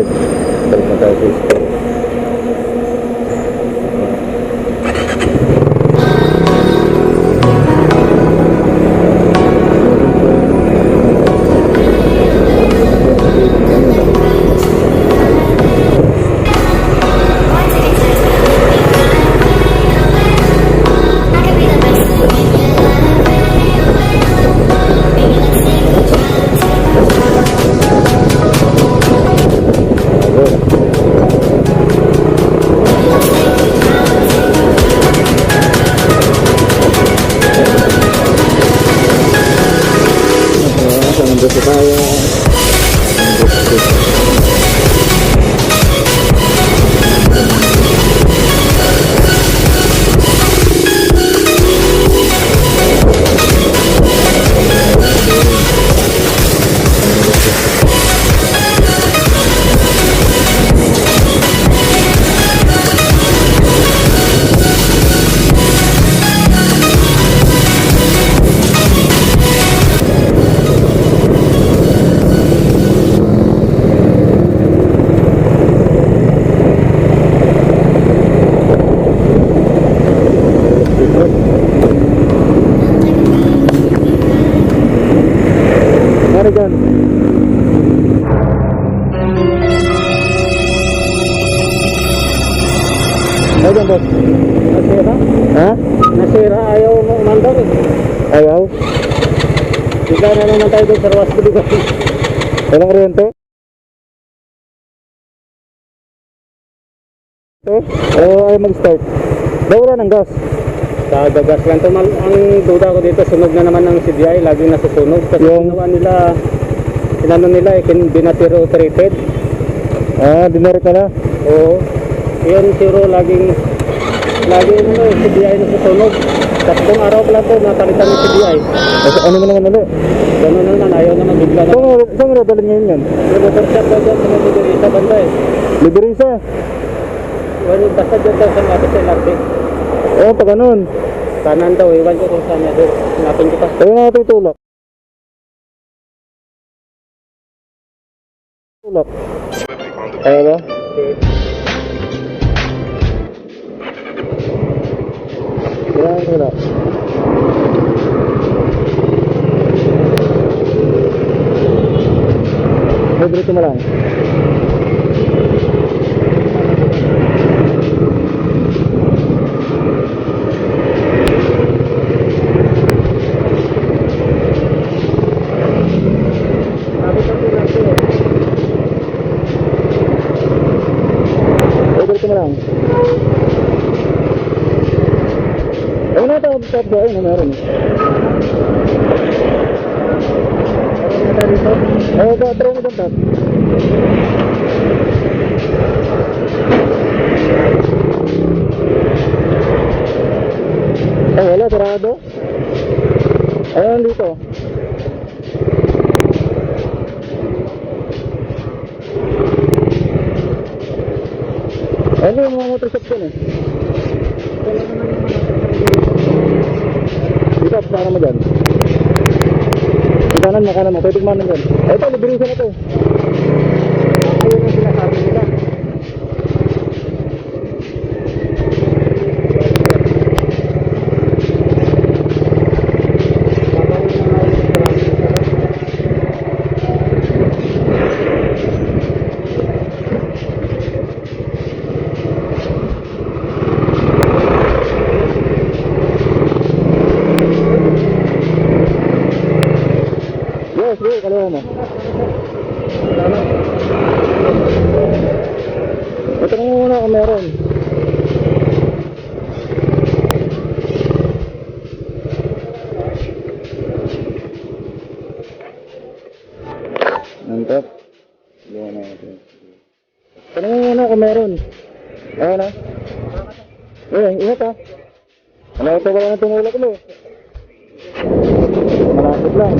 natin. Balik na tayo sa store. Nandito tayo. Ano dyan? Ano dyan, boss? Nasira? Ha? Nasira, ayaw mo umandar eh. Ayaw? Bigla na naman tayo doon sa Ruas Biligan. Walang kuryente? Ito? O ayaw mag-start? Daw wala ng gas? Kagagas lang ito. Ang duda ko dito, sunog na naman ng CDI. Laging nasusunog. Kasi Yung- ginawa nila, sinano nila eh, binatiro treated. Ah, dinarit na na? Oo. Yun, zero, laging ano, CDI nasusunog. Tatlong araw pala ito, natalitan ng CDI. Ano mo naman ulit? Gano'n naman, ayaw naman, bigla na. Saan mo nadalhin ngayon yan? Yung motor shop daw dyan, sa mga isa banda eh. Liberisa? Well, basta dyan daw sa lapit sa LRT. Oo, pa ganun. Kanan daw, iwan ko kung saan niya doon. Hanapin kita. Ayaw na natin itulak. Tulak. Ayaw ba? Wala. Dito mo lang. Dito mo lang. Ayun na ito, top ba? Ayun na meron. Ayun ito, try mo dyan top. Ay, wala, sarado. Ayun dito. Ayun yung mga motor shop dyan eh. Dito, para mo dyan. Kanan mo, pwede kumanan dyan. Ay, ito, liberisa na ito. Ayun ang sinasabi nila. Yes, bro, kaliwa mo. Ito mo muna kung meron. Nantap. Kaliwa na natin. Ito mo muna kung meron. Ayaw na. Ingat ha. Wala ito, wala na tumulak ulit. Malapit lang.